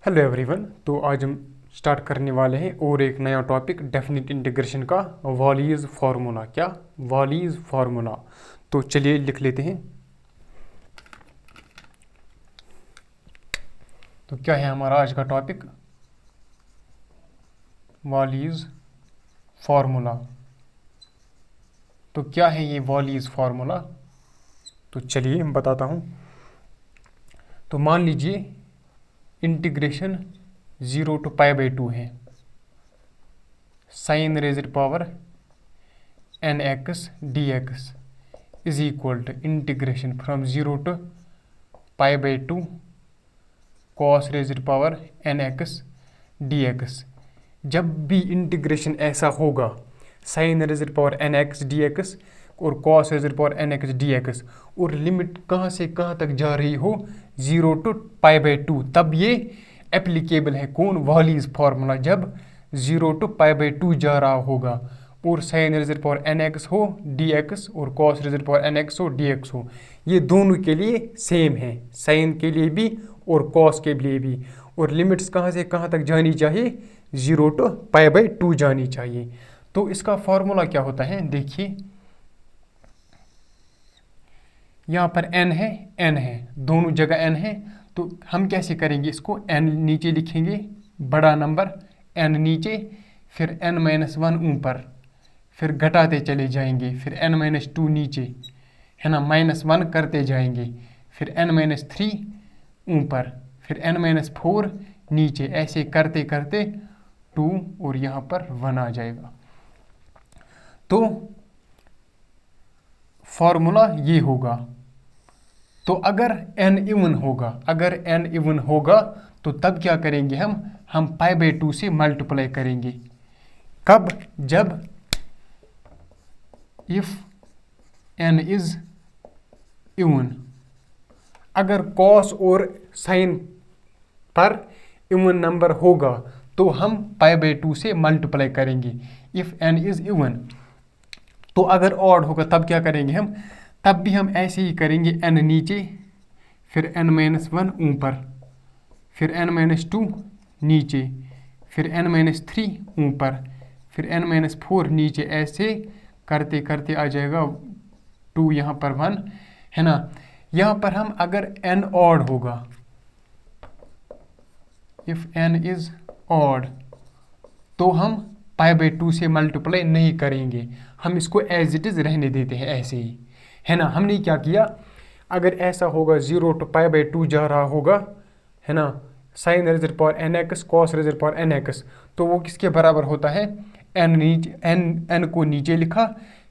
Hello everyone. तो आज हम स्टार्ट करने वाले हैं और एक नया टॉपिक डेफिनेट इंटीग्रेशन का वॉलीज फार्मूला। क्या वॉलीज फार्मूला? तो चलिए लिख लेते हैं। तो क्या है हमारा आज का टॉपिक? Volleys formula. तो क्या है ये वॉलीज फार्मूला? तो चलिए मैं बताता हूँ। तो मान लीजिए इंटीग्रेशन 0 to π/2 है। Sine raised power nx dx is equal to integration from 0 to π/2 cos raised power nx dx। जब भी इंटीग्रेशन ऐसा होगा, sine raised power nx dx और cos raised power nx dx, और लिमिट कहाँ से कहाँ तक जा रही हो 0 to π/2, तब ये एप्लीकेबल है। कौन? Volleys formula. जब 0 to π/2 जा रहा होगा और साइन रेज़ड पावर nx हो dx और cos रेज़ड पावर nx हो dx हो, ये दोनों के लिए सेम है, साइन के लिए भी और cos के लिए भी। और लिमिट्स कहाँ से कहाँ तक जानी चाहिए? 0 to π/2 जानी चाहिए। तो इसका फार्मूला क्या होता है? देखिए यहाँ पर n है, दोनों जगह n है। तो हम कैसे करेंगे इसको? n नीचे लिखेंगे, बड़ा नंबर n नीचे, फिर n-1 ऊपर, फिर घटाते चले जाएंगे, फिर n-2 नीचे, है ना, -1 करते जाएंगे, फिर n-3 ऊपर, फिर n-4 नीचे, ऐसे करते करते 2 और यहाँ पर 1 आ जाएगा। तो फॉर्मूला ये होगा। तो अगर n इवन होगा तो तब क्या करेंगे हम π/2 से मल्टीप्लाई करेंगे। कब? जब इफ n इज इवन। अगर cos और sin पर इवन नंबर होगा तो हम π/2 से मल्टीप्लाई करेंगे, इफ n इज इवन। तो अगर ऑड होगा तब क्या करेंगे हम? तब भी हम ऐसे ही करेंगे, n नीचे, फिर n-1 ऊपर, फिर n-2 नीचे, फिर n-3 ऊपर, फिर n-4 नीचे, ऐसे करते करते आ जाएगा 2, यहाँ पर 1, है ना। यहाँ पर हम अगर n ऑड होगा, इफ n इज ऑड, तो हम π/2 से मल्टीप्लाई नहीं करेंगे, हम इसको एज इट इज़ रहने देते हैं ऐसे ही, है ना। हमने क्या किया? अगर ऐसा होगा 0 to π/2 जा रहा होगा, है ना, sine raised power nx cos raised power nx, तो वो किसके बराबर होता है? n को नीचे लिखा,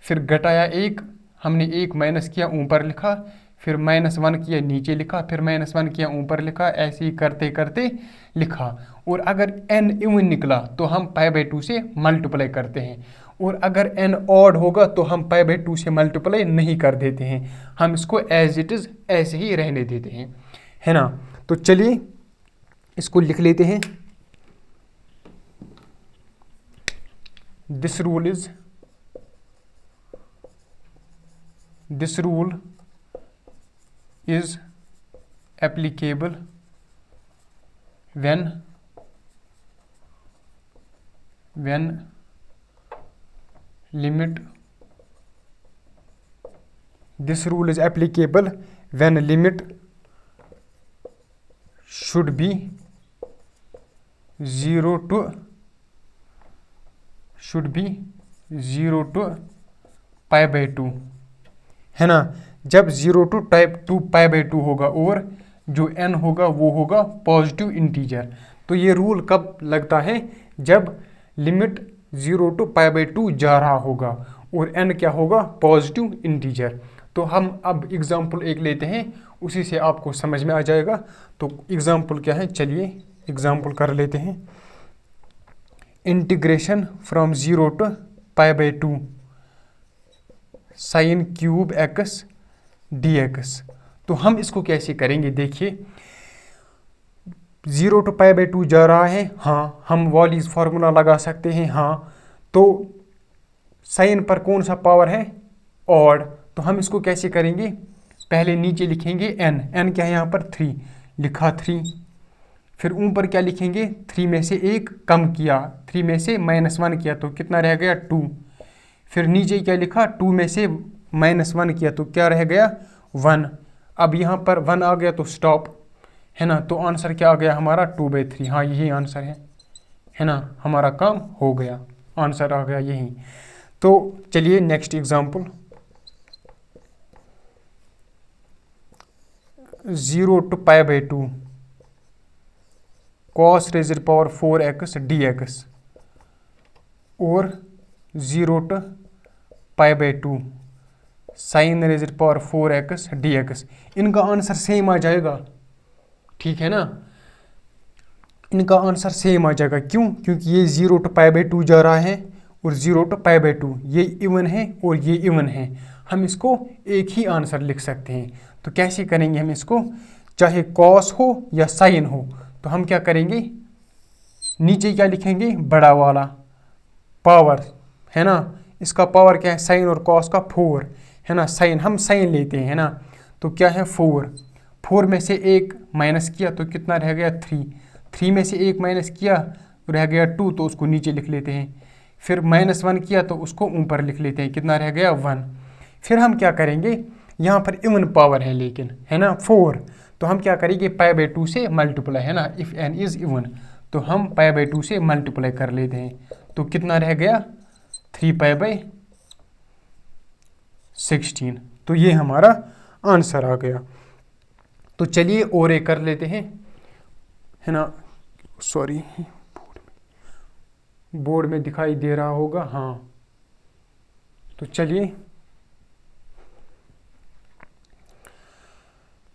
फिर घटाया 1, हमने 1 माइनस किया, ऊपर लिखा, फिर -1 किया, नीचे लिखा, फिर -1 किया, ऊपर लिखा, ऐसे ही करते करते लिखा। और अगर n इवन निकला तो हम π/2 से मल्टीप्लाई करते हैं, और अगर n ऑड होगा तो हम π/2 से मल्टीप्लाई नहीं कर देते हैं, हम इसको एज इट इज़ ऐसे ही रहने देते हैं, है ना। तो चलिए इसको लिख लेते हैं। This rule is applicable when limit this rule is applicable when limit should be 0 to π/2, है ना। जब 0 to π/2 होगा और जो n होगा वो होगा पॉजिटिव इंटीजर। तो ये रूल कब लगता है? जब लिमिट 0 to π/2 जा रहा होगा और n क्या होगा? Positive integer. तो हम अब एग्जाम्पल एक लेते हैं, उसी से आपको समझ में आ जाएगा। तो एग्जाम्पल क्या है? चलिए एग्जाम्पल कर लेते हैं। Integration from 0 to π/2 sine cube x dx। तो हम इसको कैसे करेंगे? देखिए 0 to π/2 जा रहा है, हाँ, हम वॉलीज फार्मूला लगा सकते हैं, हाँ। तो साइन पर कौन सा पावर है? ऑड। तो हम इसको कैसे करेंगे? पहले नीचे लिखेंगे n क्या है यहाँ पर? 3 लिखा, 3, फिर ऊपर क्या लिखेंगे, 3 में से 1 कम किया, 3 में से -1 किया तो कितना रह गया 2। फिर नीचे क्या लिखा, 2 में से -1 किया तो क्या रह गया 1। अब यहाँ पर 1 आ गया तो स्टॉप, है ना। तो आंसर क्या आ गया हमारा 2/3। हाँ यही आंसर है ना, हमारा काम हो गया, आंसर आ गया यही। तो चलिए next example, 0 to π/2 cos raised power 4x dx और 0 to π/2 sin raised power 4x dx, इनका आंसर सेम आ जाएगा, ठीक है ना। इनका आंसर सेम आ जाएगा, क्यों, क्योंकि ये 0 to π/2 जा रहा है और 0 to π/2 ये इवन है और ये इवन है, हम इसको एक ही आंसर लिख सकते हैं। तो कैसे करेंगे हम इसको, चाहे कॉस हो या साइन हो, तो हम क्या करेंगे, नीचे क्या लिखेंगे, बड़ा वाला पावर, है ना। इसका पावर क्या है, साइन और कॉस का 4, है ना। साइन हम साइन लेते हैं, है ना। तो क्या है 4 में से 1 माइनस किया तो कितना रह गया 3 में से 1 माइनस किया तो रह गया 2, तो उसको नीचे लिख लेते हैं। फिर -1 किया तो उसको ऊपर लिख लेते हैं, कितना रह गया 1। फिर हम क्या करेंगे, यहाँ पर इवन पावर है लेकिन, है ना 4, तो हम क्या करेंगे π/2 से मल्टीप्लाई, है ना। इफ़ n इज़ इवन तो हम π/2 से मल्टीप्लाई कर लेते हैं, तो कितना रह गया 3π/16। तो ये हमारा आंसर आ गया। तो चलिए और एक कर लेते हैं, है ना। सॉरी, बोर्ड में दिखाई दे रहा होगा, हाँ। तो चलिए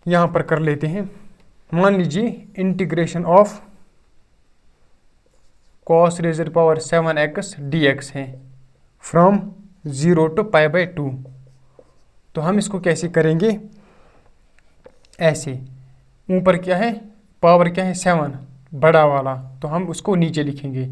यहाँ पर कर लेते हैं। मान लीजिए integration of cos raised power 7x dx है फ्रॉम 0 to π/2। तो हम इसको कैसे करेंगे, ऐसे, ऊपर क्या है, पावर क्या है 7 बड़ा वाला, तो हम उसको नीचे लिखेंगे।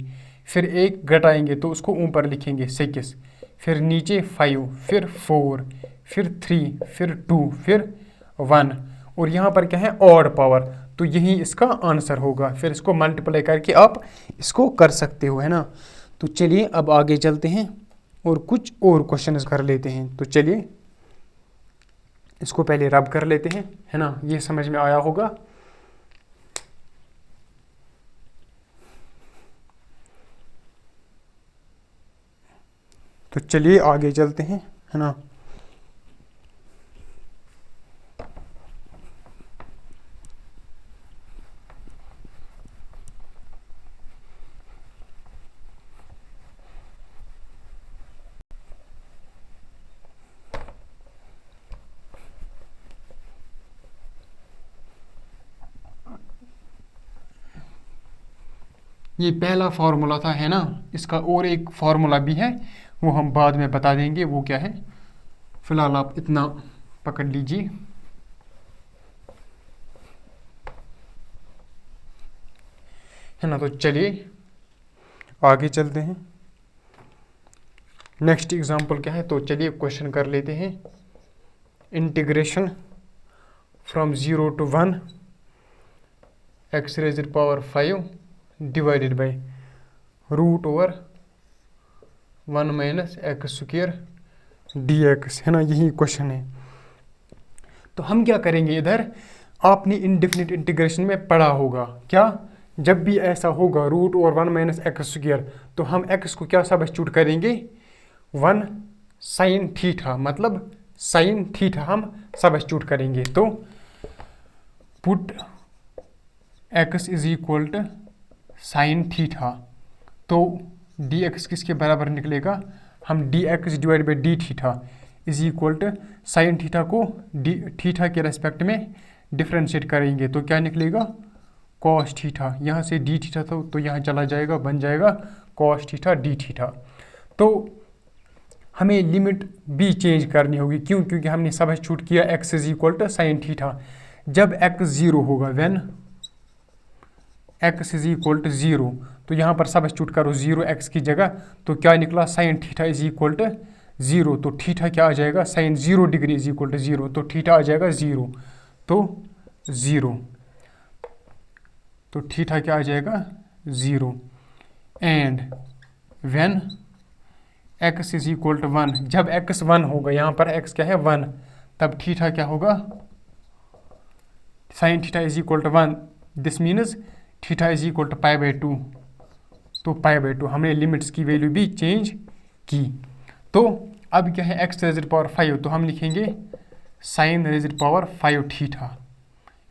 फिर 1 घटाएंगे तो उसको ऊपर लिखेंगे 6, फिर नीचे 5, फिर 4, फिर 3, फिर 2, फिर 1, और यहाँ पर क्या है ऑड पावर, तो यही इसका आंसर होगा। फिर इसको मल्टीप्लाई करके आप इसको कर सकते हो, है ना। तो चलिए अब आगे चलते हैं और कुछ और क्वेश्चंस कर लेते हैं। तो चलिए इसको पहले रब कर लेते हैं, है ना, ये समझ में आया होगा। तो चलिए आगे चलते हैं, है ना। ये पहला फार्मूला था, है ना। इसका और एक फार्मूला भी है, वो हम बाद में बता देंगे वो क्या है। फिलहाल आप इतना पकड़ लीजिए, है ना। तो चलिए आगे चलते हैं। नेक्स्ट एग्जांपल क्या है, तो चलिए क्वेश्चन कर लेते हैं। Integration from 0 to 1 x raised power 5 divided by √1 -x² dx, है ना, यही क्वेश्चन है। तो हम क्या करेंगे, इधर आपने इंडेफिनिट इंटीग्रेशन में पढ़ा होगा, क्या, जब भी ऐसा होगा √1 -x², तो हम x को क्या सब्स्टिट्यूट करेंगे 1 sin थीटा, मतलब sin थीटा हम सब्स्टिट्यूट करेंगे। तो put x is equal to sin theta, तो dx किसके बराबर निकलेगा, हम dx divide by d theta is equal to sine theta को थीटा के रेस्पेक्ट में डिफ्रेंशिएट करेंगे, तो क्या निकलेगा cos थीटा। यहाँ से डी थीटा तो यहाँ चला जाएगा, बन जाएगा cos थीटा डी थीटा। तो हमें लिमिट भी चेंज करनी होगी, क्यों, क्योंकि हमने सब्स्टिट्यूट किया x is equal to sine theta. जब x 0 होगा, when x is equal to 0, तो यहाँ पर सब्स्टिट्यूट करो 0x की जगह, तो क्या निकला sine theta is equal to 0, तो थीटा क्या आ जाएगा, sine 0 degree is equal to 0, तो थीटा आ जाएगा 0, तो 0। तो थीटा क्या आ जाएगा 0। And when x is equal to 1, जब x 1 होगा, यहाँ पर x क्या है 1, तब थीटा क्या होगा sine theta is equal to 1। This means theta is equal to π/2। तो π/2 हमने लिमिट्स की वैल्यू भी चेंज की। तो अब क्या है x रेज़ पावर 5, तो हम लिखेंगे साइन रेज़ पावर 5 थीटा,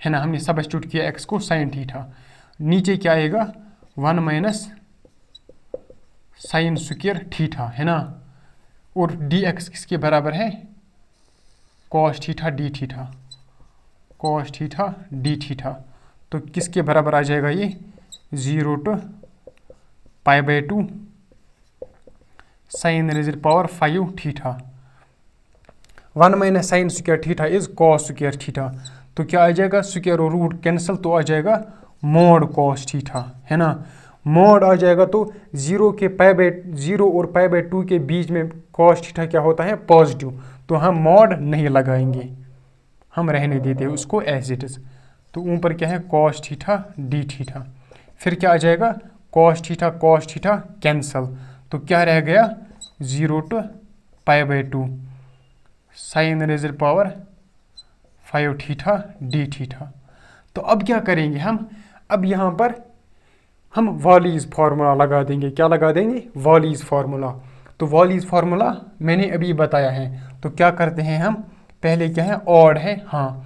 है ना। हमने सब्स्टिट्यूट किया x को साइन थीटा। नीचे क्या आएगा 1 माइनस साइन स्क्वायर थीटा, है ना। और dx किसके बराबर है cos theta D theta, cos theta D theta. तो किसके बराबर आ जाएगा ये 0 to π/2 sine raise power 5 theta. 1 minus sine square theta is cos square theta. तो क्या आ जाएगा स्क्वायर और रूट कैंसिल, तो आ जाएगा मोड cos थीटा, है ना। मोड आ जाएगा तो 0 और π/2 के बीच में cos थीटा क्या होता है पॉजिटिव, तो हम मोड नहीं लगाएंगे, हम रहने देते हैं उसको एज इट इज। तो ऊपर क्या है cos थीटा डी थीटा, फिर क्या आ जाएगा cos थीटा कैंसल, तो क्या रह गया 0 to π/2 sine raise power 5 theta D theta. तो अब क्या करेंगे हम, अब यहाँ पर हम वॉलीज फार्मूला लगा देंगे। क्या लगा देंगे वॉलीज फार्मूला। तो वॉलीज फार्मूला मैंने अभी बताया है। तो क्या करते हैं हम, पहले क्या है ऑड है, हाँ,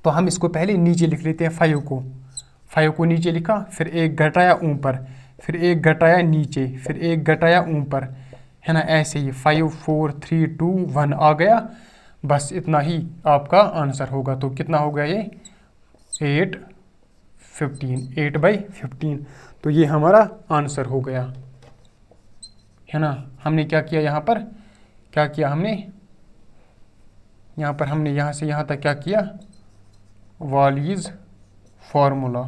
तो हम इसको पहले नीचे लिख लेते हैं 5 को नीचे लिखा, फिर एक घटाया ऊपर, फिर एक घटाया नीचे, फिर एक घटाया ऊपर, है ना। ऐसे ही 5 4 3 2 1 आ गया, बस इतना ही आपका आंसर होगा। तो कितना हो गया ये 8/15। तो ये हमारा आंसर हो गया, है ना। हमने क्या किया यहाँ पर, क्या किया हमने यहाँ पर, हमने यहाँ से यहाँ तक क्या किया वॉलीज फार्मूला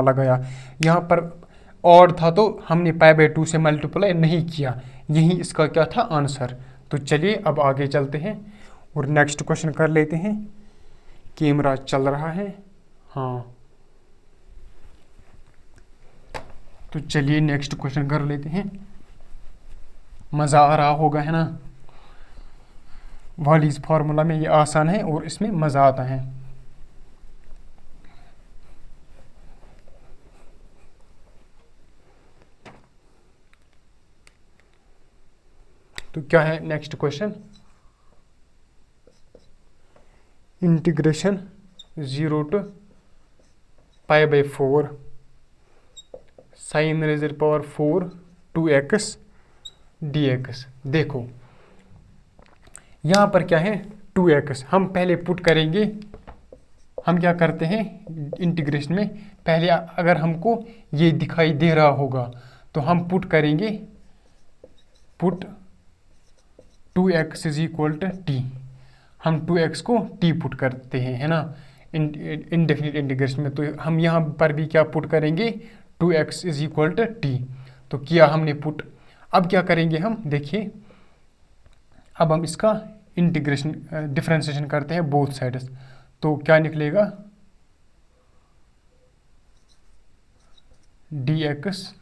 लगाया। यहाँ पर ऑड था तो हमने π/2 से मल्टीप्लाई नहीं किया, यही इसका क्या था आंसर। तो चलिए अब आगे चलते हैं और नेक्स्ट क्वेश्चन कर लेते हैं। कैमरा चल रहा है, हाँ, तो चलिए नेक्स्ट क्वेश्चन कर लेते हैं। मज़ा आ रहा होगा, है ना। वॉलीज फार्मूला में ये आसान है और इसमें मज़ा आता है। तो क्या है next question, integration 0 to π/4 sine raise power 4 2x dx। देखो यहाँ पर क्या है 2x, हम पहले पुट करेंगे। हम क्या करते हैं इंटीग्रेशन में, पहले अगर हमको ये दिखाई दे रहा होगा तो हम पुट करेंगे, put 2x is equal to t. हम 2x को t पुट करते हैं, है ना, इंडेफिनिट इंटीग्रेशन में। तो हम यहाँ पर भी क्या पुट करेंगे 2x is equal to T. तो किया हमने पुट। अब क्या करेंगे हम, देखिए अब हम इसका इंटीग्रेशन डिफरेंशिएशन करते हैं बोथ साइड्स। तो क्या निकलेगा dx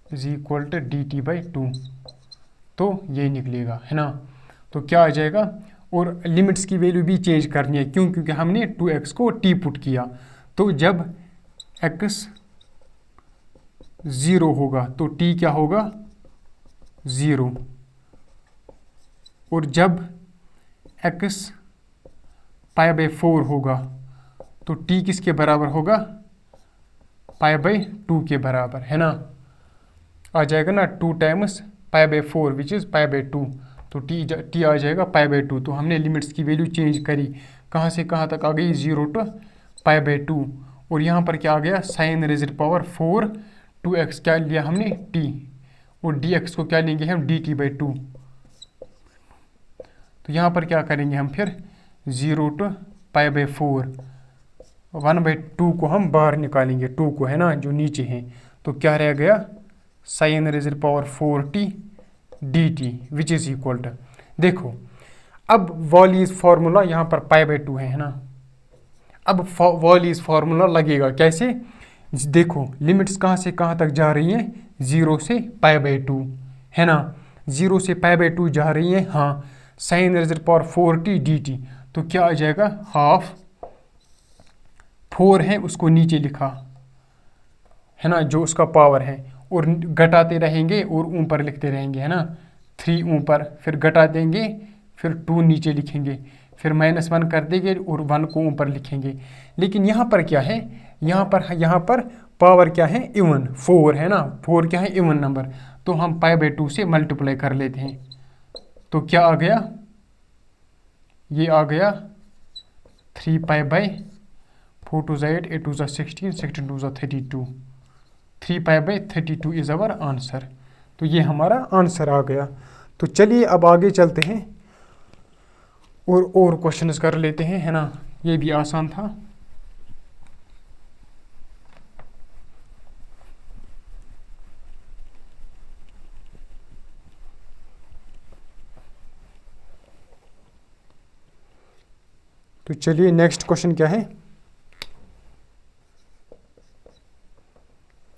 is equal to dt/2। तो ये निकलेगा, है ना। तो क्या आ जाएगा, और लिमिट्स की वैल्यू भी चेंज करनी है, क्यों, क्योंकि हमने 2x को t पुट किया। तो जब x 0 होगा तो t क्या होगा 0, और जब x π/4 होगा तो t किसके बराबर होगा π/2 के बराबर, है ना। आ जाएगा ना 2 टाइम्स π/4 विच इज़ π/2, तो t आ जाएगा π/2। तो हमने लिमिट्स की वैल्यू चेंज करी, कहाँ से कहाँ तक आ गई 0 to π/2, और यहाँ पर क्या आ गया साइन रेज़ पावर 4 2x क्या लिया हमने t, और dx को क्या लेंगे हम dt/2। तो यहाँ पर क्या करेंगे हम फिर 0 to π/4 1/2 को हम बाहर निकालेंगे, 2 को, है ना, जो नीचे हैं। तो क्या रह गया sine raise power 4t dt which is equal to. देखो अब वॉलीज फार्मूला यहाँ पर π/2 है ना। अब वॉलीज फार्मूला लगेगा कैसे, देखो लिमिट्स कहाँ से कहाँ तक जा रही हैं, 0 से π/2 है ना, 0 से π/2 जा रही है। हाँ, sin rays power 4t dt, तो क्या आ जाएगा, हाफ 4 है उसको नीचे लिखा है ना, जो उसका पावर है, और घटाते रहेंगे और ऊपर लिखते रहेंगे है ना, 3 ऊपर, फिर घटा देंगे, फिर 2 नीचे लिखेंगे, फिर -1 कर देंगे और 1 को ऊपर लिखेंगे। लेकिन यहाँ पर क्या है, यहाँ पर पावर क्या है, इवन 4 है ना, 4 क्या है, इवन नंबर, तो हम π/2 से मल्टीप्लाई कर लेते हैं। तो क्या आ गया, ये आ गया 3π/4 2 8 8 2 16 16 2 32, 3π/32 इज़ आवर आंसर। तो ये हमारा आंसर आ गया। तो चलिए अब आगे चलते हैं और क्वेश्चंस कर लेते हैं है ना, ये भी आसान था। तो चलिए नेक्स्ट क्वेश्चन क्या है,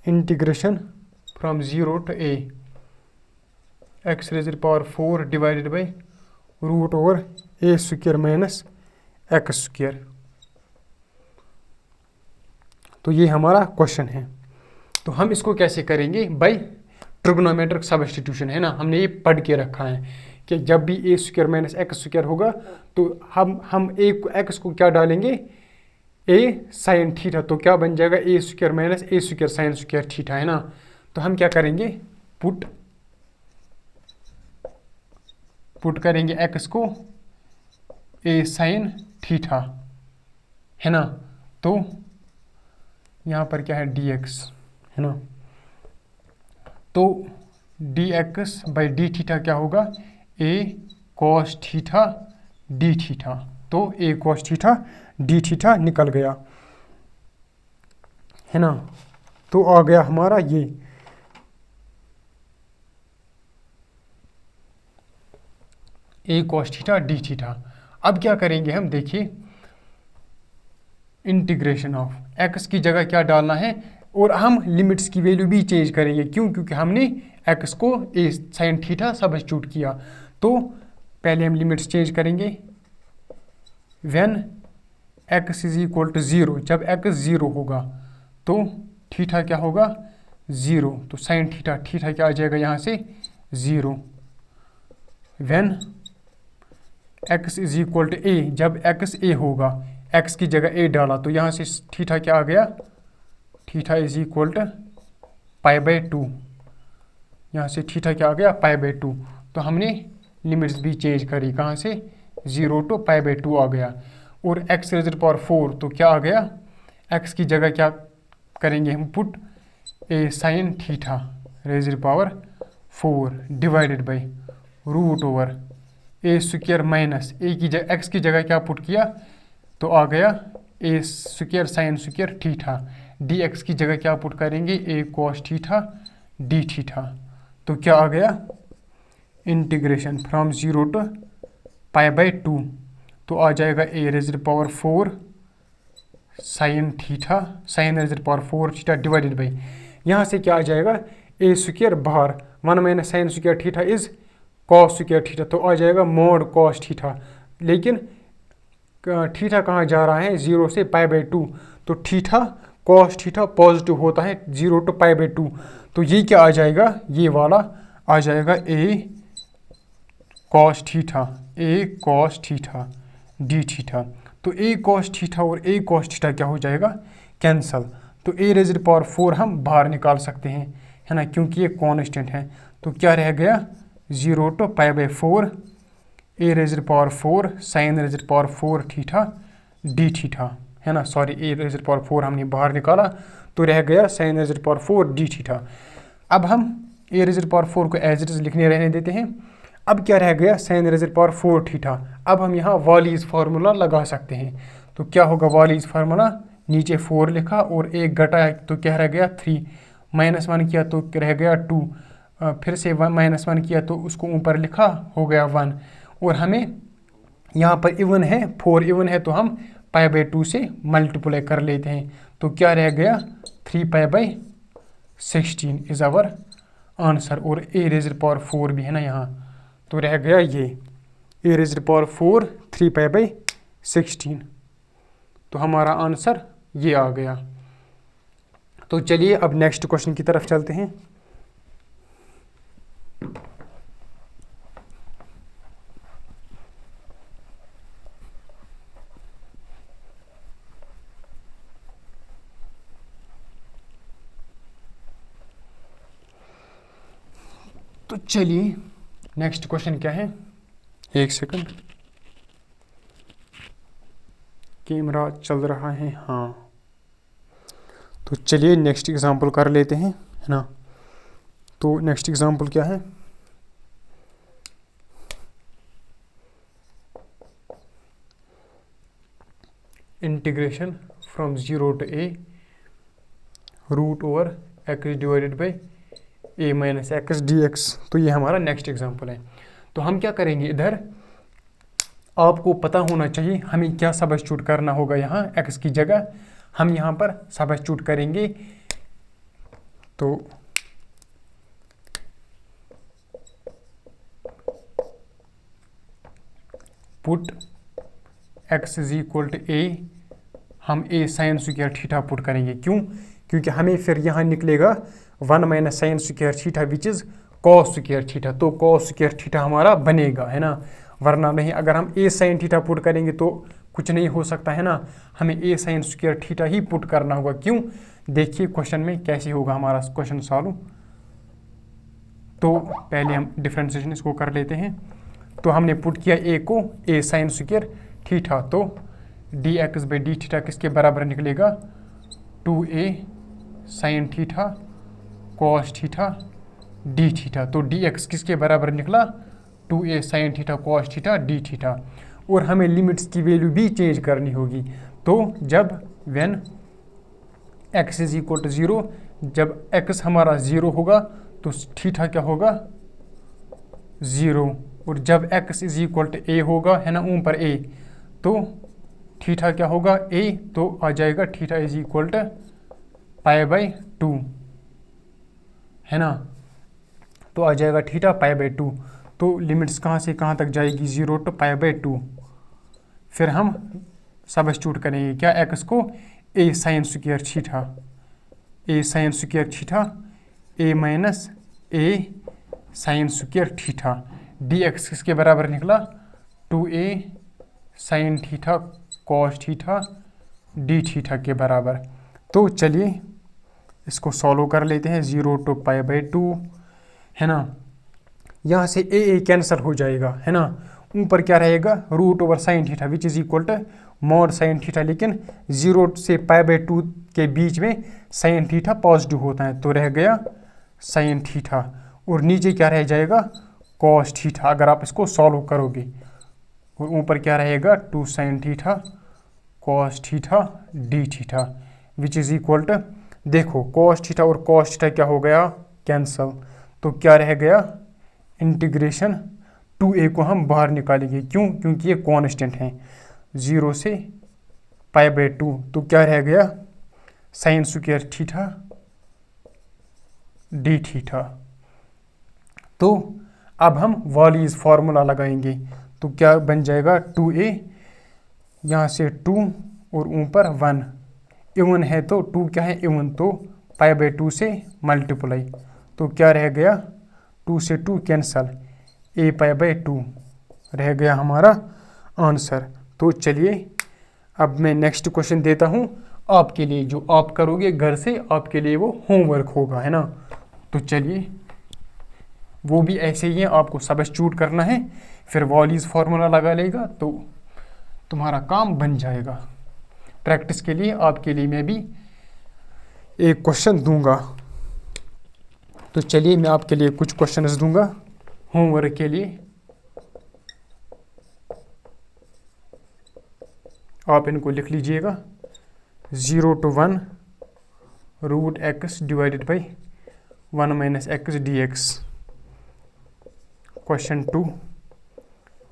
integration from 0 to a x raised power 4 divided by root over a square minus x square. तो ये हमारा क्वेश्चन है। तो हम इसको कैसे करेंगे, बाय ट्रिग्नोमेट्रिक सब्स्टिट्यूशन है ना, हमने ये पढ़ के रखा है कि जब भी a square minus x square होगा तो हम x को क्या डालेंगे, a साइन थीटा, तो क्या बन जाएगा, a square minus a square sine square theta है ना। तो हम क्या करेंगे, पुट करेंगे x को a साइन थीटा है ना, तो यहाँ पर क्या है, dx है ना, तो dx बाई डी थीटा क्या होगा, a cos theta d theta, तो a cos theta d theta निकल गया है ना। तो आ गया हमारा ये a cos theta d theta. अब क्या करेंगे हम, देखिए इंटीग्रेशन ऑफ x की जगह क्या डालना है, और हम लिमिट्स की वैल्यू भी चेंज करेंगे, क्यों, क्योंकि हमने x को a साइन थीटा सब्स्टिट्यूट किया। तो पहले हम लिमिट्स चेंज करेंगे, when x is equal to 0, जब x 0 होगा तो थीटा क्या होगा, 0, तो साइन थीटा, थीटा क्या आ जाएगा यहाँ से 0। When x is equal to a, जब x a होगा, x की जगह a डाला तो यहाँ से थीटा क्या आ गया, थीटा इज इक्वल टू π/2, यहाँ से थीटा क्या आ गया, π/2। तो हमने लिमिट्स भी चेंज करी, कहाँ से, 0 to π/2 आ गया। और x रेज़ पावर 4 तो क्या आ गया, x की जगह क्या करेंगे हम, put a sine theta raise power 4 divided by root over a square minus a की जगह, x की जगह क्या पुट किया, तो आ गया a square sine square theta, dx की जगह क्या पुट करेंगे, a cos theta d theta. तो क्या आ गया, इंटीग्रेशन फ्रॉम 0 to π/2, तो आ जाएगा a raise power 4 sine theta, sine raise power 4 theta divided by, यहाँ से क्या आ जाएगा, a स्क्वायर बाहर, 1 minus sine square theta is cos square theta, तो आ जाएगा मोड कॉस थीटा। लेकिन थीटा कहाँ जा रहा है, 0 से π/2, तो थीटा कॉस थीटा पॉजिटिव होता है 0 to π/2, तो ये क्या आ जाएगा, ये वाला आ जाएगा a cos theta d theta. तो a cos थीटा और a cos थीटा क्या हो जाएगा, कैंसल। तो a रेज़ पावर 4 हम बाहर निकाल सकते हैं है ना, क्योंकि ये कॉन्स्टेंट है। तो क्या रह गया, 0 to π/4 a raise power 4 sine raise power 4 theta d theta है ना, सॉरी a रेज़ पावर 4 हमने बाहर निकाला, तो रह गया sine raise power 4 d theta. अब हम a रेज़ पावर 4 को एज इट इज लिखने रहने देते हैं। अब क्या रह गया, साइन रेज़ पावर 4 थीटा। अब हम यहाँ वॉलीज फार्मूला लगा सकते हैं। तो क्या होगा वॉलीज फार्मूला, नीचे 4 लिखा और एक घटाया तो क्या रह गया 3, -1 किया तो रह गया 2, फिर से -1 किया तो उसको ऊपर लिखा, हो गया 1। और हमें यहाँ पर इवन है, 4 इवन है तो हम पाई बाई 2 से मल्टीप्लाई कर लेते हैं। तो क्या रह गया 3 pi by 16 is our answer. और ए रेज़र पावर 4 भी है ना यहाँ, तो रह गया ये ए रेज़र पावर 4 3 पाई बाई 16। तो हमारा आंसर ये आ गया। तो चलिए अब नेक्स्ट क्वेश्चन की तरफ चलते हैं। तो चलिए नेक्स्ट क्वेश्चन क्या है, एक सेकंड, कैमरा चल रहा है, हाँ। तो चलिए नेक्स्ट एग्जांपल कर लेते हैं, है ना। तो नेक्स्ट एग्जांपल क्या है, integration from 0 to a root over x divided by a minus x d x. तो ये हमारा नेक्स्ट एग्जांपल है। तो हम क्या करेंगे, इधर आपको पता होना चाहिए हमें क्या सब्स्टिट्यूट करना होगा। यहाँ x की जगह हम यहाँ पर सब्स्टिट्यूट करेंगे। तो put x is equal to a, हम a sine square theta put करेंगे। क्यों? क्योंकि हमें फिर यहाँ निकलेगा 1 minus sine square theta which is cos square theta. तो कॉस स्क्वायर थीटा हमारा बनेगा, है ना। वरना नहीं, अगर हम a साइन थीटा पुट करेंगे तो कुछ नहीं हो सकता, है ना। हमें a sine square theta he put करना होगा। क्यों? देखिए क्वेश्चन में कैसे होगा हमारा क्वेश्चन सॉल्व। तो पहले हम डिफरेंशिएशन इसको कर लेते हैं। तो हमने पुट किया a को a साइन स्क्वायर थीटा, तो D x by d theta किसके बराबर निकलेगा 2a sign theta cos theta D theta. तो डी एक्स किसके बराबर निकला 2a sign theta cos theta D theta. और हमें लिमिट्स की वैल्यू भी चेंज करनी होगी। तो जब when x is equal to 0, जब x हमारा 0 होगा तो थीटा क्या होगा 0। और जब x is equal to a होगा, है ना, ऊपर a, तो थीटा क्या होगा a, तो आ जाएगा theta is equal to pi by 2, है ना। तो आ जाएगा थीटा पाई बाई 2। तो लिमिट्स कहाँ से कहाँ तक जाएगी 0 to पाई बाई 2। फिर हम सब्स्टिट्यूट करेंगे क्या, x को a sine square theta, a sine square theta a minus a sine square theta D x किसके बराबर निकला 2a sign theta cos theta D theta के बराबर। तो चलिए इसको सॉल्व कर लेते हैं। 0 to पाई बाई 2, है ना। यहाँ से a कैंसिल हो जाएगा, है ना। ऊपर क्या रहेगा root over sine theta which is equal to mod sine theta. लेकिन 0 से पाई बाई 2 के बीच में साइन थीटा पॉजिटिव होता है, तो रह गया साइन थीटा। और नीचे क्या रह जाएगा कॉस थीटा, अगर आप इसको सॉल्व करोगे। और ऊपर क्या रहेगा 2 sine theta cos theta D theta which is equal to, देखो कॉस थीटा और कॉस थीटा क्या हो गया कैंसल। तो क्या रह गया इंटीग्रेशन 2a को हम बाहर निकालेंगे। क्यों? क्योंकि ये कांस्टेंट हैं 0 से पाई बाई 2। तो क्या रह गया sign square theta D theta. तो अब हम वॉलीज फार्मूला लगाएंगे। तो क्या बन जाएगा 2a, यहाँ से 2 और ऊपर 1, इवन है तो 2 क्या है इवन, तो पाई बाई 2 से मल्टीप्लाई। तो क्या रह गया 2 से 2 कैंसल, a पाई बाई 2 रह गया हमारा आंसर। तो चलिए अब मैं नेक्स्ट क्वेश्चन देता हूँ आपके लिए, जो आप करोगे घर से, आपके लिए वो होमवर्क होगा, है ना। तो चलिए वो भी ऐसे ही है, आपको सब्स्टिट्यूट करना है, फिर वॉलीज फार्मूला लगा लेगा तो तुम्हारा काम बन जाएगा। प्रैक्टिस के लिए आपके लिए मैं भी एक क्वेश्चन दूंगा। तो चलिए मैं आपके लिए कुछ क्वेश्चंस दूंगा होमवर्क के लिए, आप इनको लिख लीजिएगा। 0 to 1 root x divided by 1 minus x d x. Question 2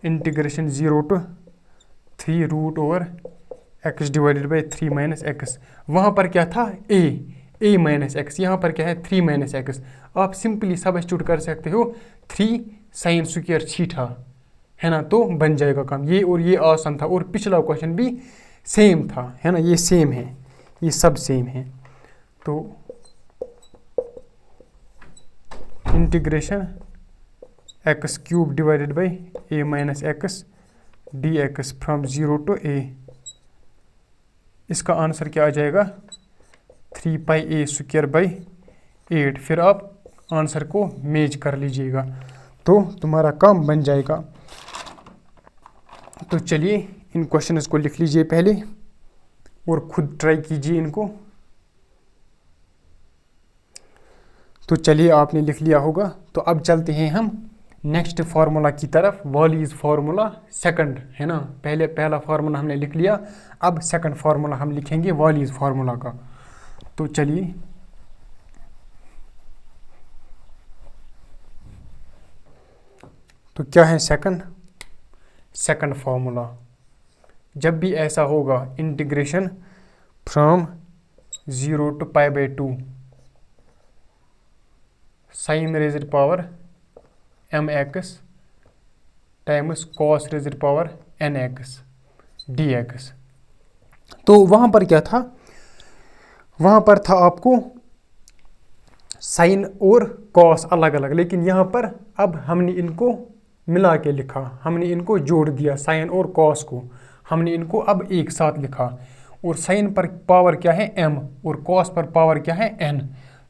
integration 0 to 3√x divided by 3 minus x. वहाँ पर क्या था a माइनस एक्स, यहाँ पर क्या है 3 माइनस एक्स। आप सिंपली सब्स्टिट्यूट कर सकते हो 3 साइन स्क्वायर थीटा, है ना, तो बन जाएगा काम। ये और ये आसान था, और पिछला क्वेश्चन भी सेम था, है ना, ये सेम है, ये सब सेम है। तो integration x³ divided by a minus x dx from 0 to a, इसका आंसर क्या आ जाएगा 3πa² फिर आप आंसर को मेज कर लीजिएगा तो तुम्हारा काम बन जाएगा। तो चलिए इन क्वेश्चंस को लिख लीजिए पहले और खुद ट्राई कीजिए इनको। तो चलिए आपने लिख लिया होगा। तो अब चलते हैं हम नेक्स्ट फार्मूला की तरफ, वॉलीज फार्मूला सेकंड, है ना। पहला फार्मूला हमने लिख लिया, अब सेकंड फार्मूला हम लिखेंगे वॉलीज फार्मूला का। तो चलिए तो क्या है सेकंड फार्मूला। जब भी ऐसा होगा integration from 0 to π/2 sin raised power mx times cos raised power nx dx। तो वहाँ पर क्या था, वहाँ पर था आपको साइन और कॉस अलग अलग, लेकिन यहाँ पर अब हमने इनको मिला के लिखा, हमने इनको जोड़ दिया, साइन और कॉस को हमने इनको अब एक साथ लिखा। और साइन पर पावर क्या है m और कॉस पर पावर क्या है n।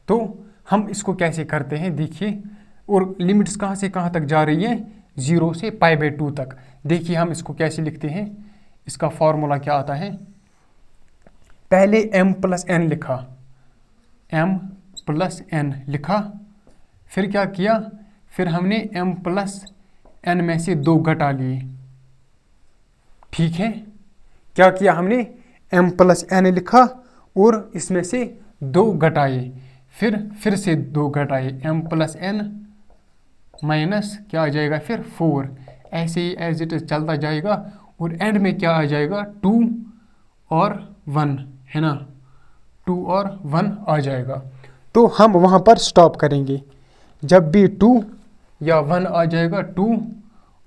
तो हम इसको कैसे करते हैं देखिए, और लिमिट्स कहाँ से कहाँ तक जा रही है 0 से π/2 तक। देखिए हम इसको कैसे लिखते हैं, इसका फॉर्मूला क्या आता है। पहले m + n लिखा, m + n लिखा, फिर क्या किया, फिर हमने m + n में से 2 घटा लिए, ठीक है। क्या किया हमने m + n लिखा और इसमें से 2 घटाए, फिर से 2 घटाए, m + n माइनस क्या आ जाएगा फिर 4, ऐसे ही एज इट इज चलता जाएगा। और एंड में क्या आ जाएगा 2 और 1, है ना, 2 और 1 आ जाएगा। तो हम वहाँ पर स्टॉप करेंगे। जब भी 2 या 1 आ जाएगा, 2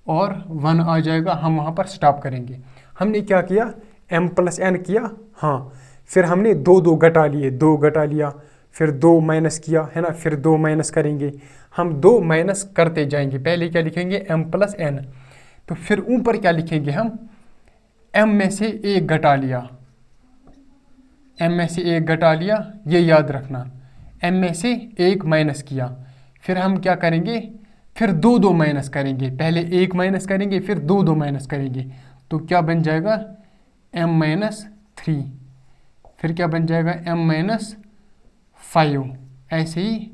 और 1 आ जाएगा, हम वहाँ पर स्टॉप करेंगे। हमने क्या किया m + n किया, हाँ, फिर हमने 2 घटा लिए, 2 घटा लिया, फिर 2 माइनस किया, है ना, फिर 2 माइनस करेंगे, हम 2 माइनस करते जाएंगे। पहले क्या लिखेंगे m + n, तो फिर ऊपर क्या लिखेंगे हम, m में से 1 घटा लिया, m में से 1 घटा लिया, ये याद रखना, m में से 1 माइनस किया, फिर हम क्या करेंगे, फिर 2 माइनस करेंगे, पहले 1 माइनस करेंगे, फिर 2 माइनस करेंगे, तो क्या बन जाएगा m - 3, फिर क्या बन जाएगा m - 5, ऐसे ही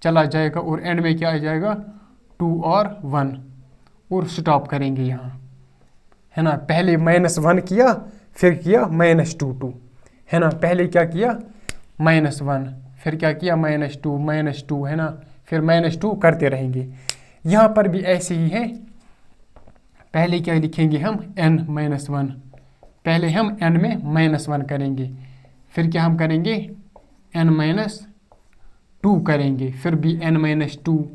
चला जाएगा। और एंड में क्या आ जाएगा 2 और 1, और स्टॉप करेंगे यहाँ, है ना। पहले -1 किया, फिर किया -2, है ना। पहले क्या किया -1, फिर क्या किया -2, है ना, फिर -2 करते रहेंगे। यहाँ पर भी ऐसे ही है, पहले क्या लिखेंगे हम n - 1, पहले हम n में -1 करेंगे, फिर क्या हम करेंगे n - 2 करेंगे, फिर भी n - 2,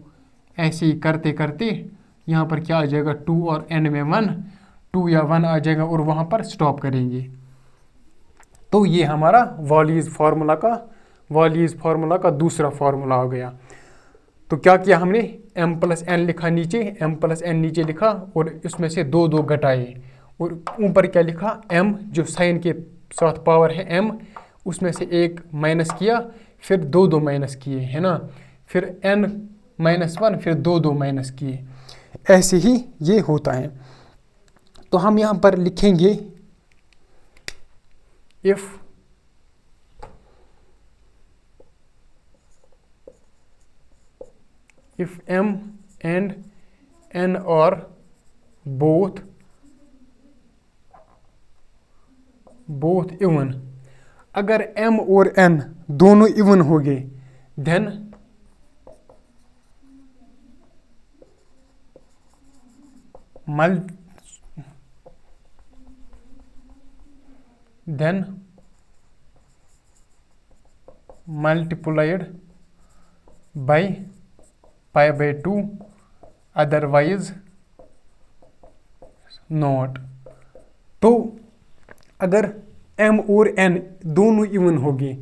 ऐसे ही करते करते यहाँ पर क्या आ जाएगा 2 और n में 1, 2 या 1 आ जाएगा, और वहाँ पर स्टॉप करेंगे। तो ये हमारा वॉलीज फार्मूला का दूसरा फार्मूला हो गया। तो क्या किया हमने m + n लिखा नीचे, m + n नीचे लिखा, और इसमें से 2 घटाए, और ऊपर क्या लिखा m, जो साइन के साथ पावर है m, उसमें से 1 माइनस किया, फिर 2 माइनस किए, है ना, फिर n - 1, फिर 2 माइनस किए, ऐसे ही ये होता है। तो हम यहाँ पर लिखेंगे if m and n are both even, अगर m और n दोनों इवन हो गए, then then multiplied by pi by 2, otherwise not। तो अगर m और n दोनों इवन होंगे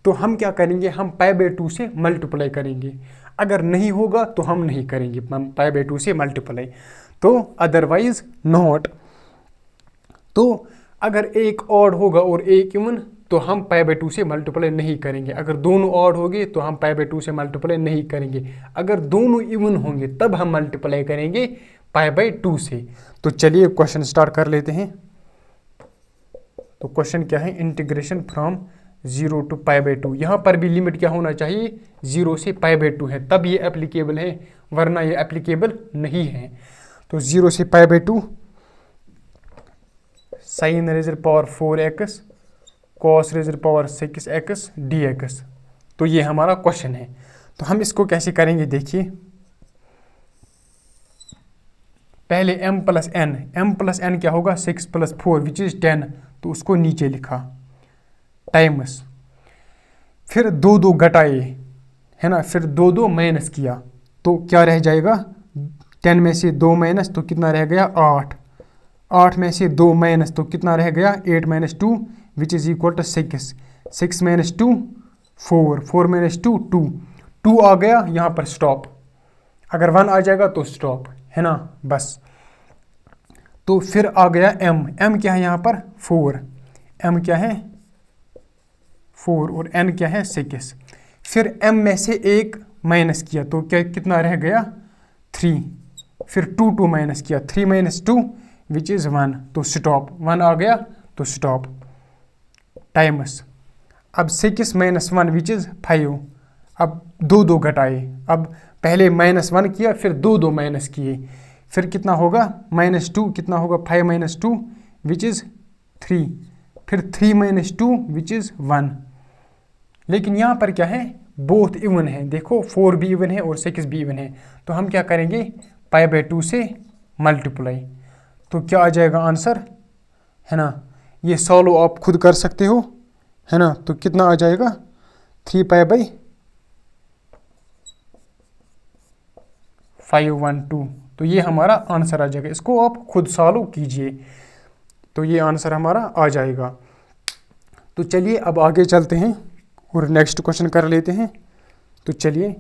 तो हम क्या करेंगे, हम पाई बाई 2 से मल्टीप्लाई करेंगे। अगर नहीं होगा तो हम नहीं करेंगे पाई बाई 2 से मल्टीप्लाई, तो अदरवाइज नॉट। तो अगर एक ऑड होगा और एक इवन तो हम पाई बाई 2 से मल्टीप्लाई नहीं करेंगे। अगर दोनों ऑड होंगे तो हम पाई बाई 2 से मल्टीप्लाई नहीं करेंगे। अगर दोनों इवन होंगे तब हम मल्टीप्लाई करेंगे पाई बाई 2 से। तो चलिए क्वेश्चन स्टार्ट कर लेते हैं। तो क्वेश्चन क्या है, integration from 0 to pi by 2। यहाँ पर भी लिमिट क्या होना चाहिए, 0 से पाई बाई 2 है, तब ये एप्लीकेबल है, वरना ये एप्लीकेबल नहीं है। तो 0 से pi by 2, sine raiser power 4x cos raiser power 6x dx। तो ये हमारा क्वेश्चन है। तो हम इसको कैसे करेंगे, देखिए पहले m प्लस n क्या होगा, 6 प्लस 4 विच इज 10, तो उसको नीचे लिखा टाइम्स, फिर 2 घटाए, है ना, फिर 2 माइनस किया, तो क्या रह जाएगा, 10 में से 2 माइनस तो कितना रह गया 8, 8 में से 2 माइनस तो कितना रह गया 8 minus 2 which is equal to 6, 6 minus 2 4, 4 minus 2 2, 2 आ गया यहाँ पर स्टॉप, अगर 1 आ जाएगा तो स्टॉप, है ना, बस। तो फिर आ गया m क्या है यहाँ पर 4, m क्या है 4 और n क्या है 6, फिर m में से 1 माइनस किया तो क्या कितना रह गया 3, फिर 2 माइनस किया 3 माइनस 2 विच इज़ 1, तो स्टॉप, 1 आ गया तो स्टॉप टाइम्स। अब 6 माइनस 1 विच इज़ 5, अब 2 घटाए, अब पहले -1 किया फिर 2 माइनस किए, फिर कितना होगा -2, कितना होगा 5 माइनस 2 विच इज़ 3, फिर 3 माइनस 2 विच इज़ 1। लेकिन यहाँ पर क्या है, बोथ इवन है, देखो 4 भी इवन है और 6 भी इवन है, तो हम क्या करेंगे पाई बाई 2 से मल्टीप्लाई, तो क्या आ जाएगा आंसर, है ना। ये सॉल्व आप खुद कर सकते हो, है ना। तो कितना आ जाएगा 3 पाई बाई 512, तो ये हमारा आंसर आ जाएगा। इसको आप खुद सॉल्व कीजिए तो ये आंसर हमारा आ जाएगा। तो चलिए अब आगे चलते हैं और नेक्स्ट क्वेश्चन कर लेते हैं। तो चलिए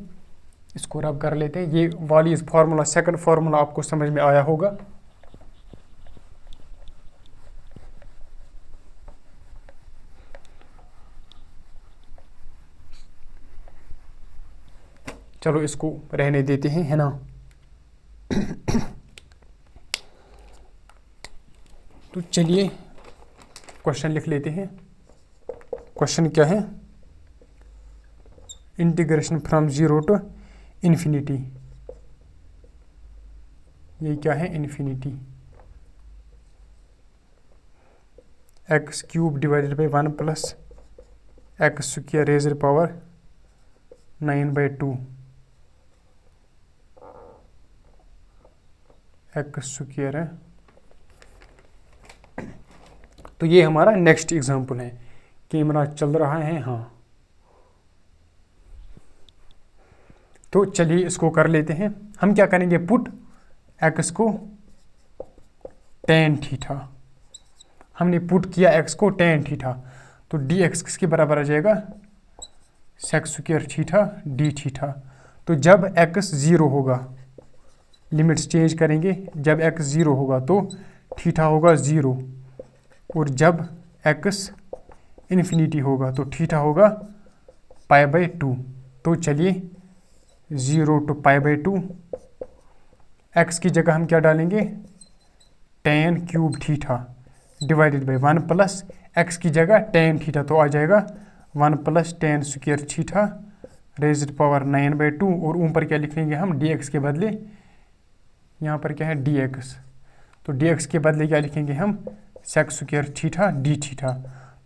इसको रब कर लेते हैं। ये वाली फार्मूला, सेकंड फार्मूला आपको समझ में आया होगा। चलो इसको रहने देते हैं, है ना। तो चलिए क्वेश्चन लिख लेते हैं। क्वेश्चन क्या है, इंटीग्रेशन फ्रॉम 0 टू इन्फिनिटी। ये क्या है, infinity, x³ divided by 1 plus x² raiser power 9/2 x² है। तो ये हमारा नेक्स्ट एग्जाम्पल है। कैमरा चल रहा है, हाँ। तो चलिए इसको कर लेते हैं। हम क्या करेंगे, पुट x को tan थीटा, हमने पुट किया x को tan थीटा, तो dx किसके बराबर आ जाएगा sec² थीटा d थीटा। तो जब x 0 होगा, लिमिट्स चेंज करेंगे, जब x 0 होगा तो थीटा होगा 0, और जब x इन्फिनिटी होगा तो थीटा होगा पाई बाई 2। तो चलिए 0 टू पाई बाई 2, x की जगह हम क्या डालेंगे tan³ theta divided by 1 plus x की जगह tan थीटा, तो आ जाएगा 1 plus tan² theta raised power 9/2, और ऊपर क्या लिख लेंगे हम dx के बदले, यहाँ पर क्या है dx, तो dx के बदले क्या लिखेंगे हम sec² थीटा d थीटा।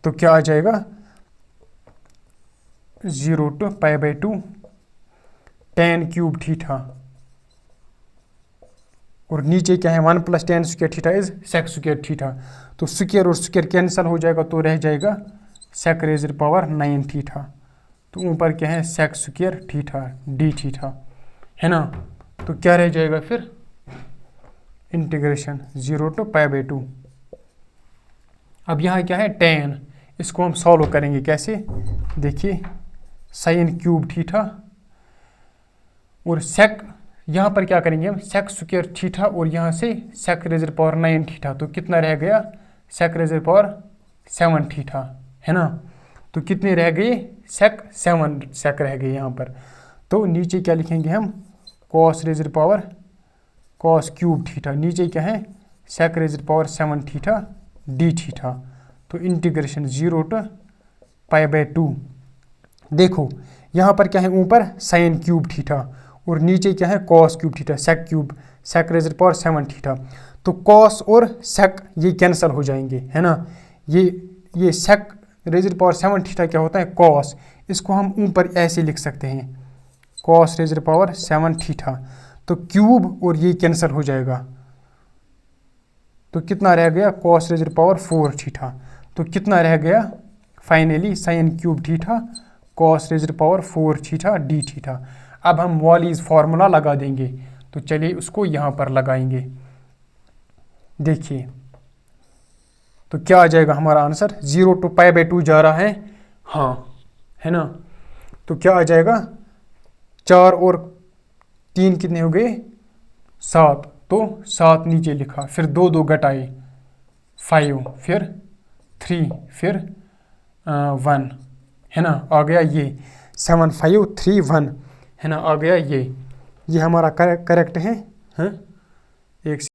तो क्या आ जाएगा 0 to pi by 2 tan³ theta और नीचे क्या है 1 + tan square theta is sec square theta. तो स्क्वायर और स्क्वायर कैंसिल हो जाएगा तो रह जाएगा सेक रेज़ पावर 9 थीटा। तो ऊपर क्या है sec square theta D theta, है ना। तो क्या रह जाएगा फिर इंटीग्रेशन 0 to π/2। अब यहाँ क्या है tan, इसको हम सॉल्व करेंगे कैसे, देखिए साइन क्यूब थीटा और सेक, यहाँ पर क्या करेंगे हम सेक स्क्वायर थीटा और यहाँ से सेक रेज़ पावर 9 थीटा। तो कितना रह गया सेक रेज़ पावर 7 थीटा, है ना। तो कितने रह गए सेक 7 सेक रह गए यहाँ पर। तो नीचे क्या लिखेंगे हम cos raise power cos cube theta, नीचे क्या है sec raise power 7 theta D theta. तो इंटीग्रेशन 0 to π/2। देखो यहाँ पर क्या है ऊपर साइन क्यूब थीटा और नीचे क्या है cos cube theta sec cube sec raise power 7 theta. तो कॉस और सेक ये कैंसिल हो जाएंगे, है ना। ये सेक रेज़ पावर 7 थीटा क्या होता है कॉस, इसको हम ऊपर ऐसे लिख सकते हैं कॉस रेज़ पावर 7 थीटा। तो क्यूब और ये कैंसिल हो जाएगा तो कितना रह गया कॉस रेज़ पावर 4 थीटा। तो कितना रह गया finally sine cube theta cos raise power 4 theta D theta. अब हम वॉलीज फार्मूला लगा देंगे, तो चलिए उसको यहाँ पर लगाएंगे। देखिए तो क्या आ जाएगा हमारा आंसर 0 to π/2 जा रहा है, हाँ, है ना। तो क्या आ जाएगा 4 और 3 कितने हो गए 7, तो 7 नीचे लिखा, फिर 2 2 घटाए 5, फिर 3, फिर 1, है ना। आ गया ये 7 5 3 1, है ना, आ गया ये हमारा करेक्ट है, हाँ। एक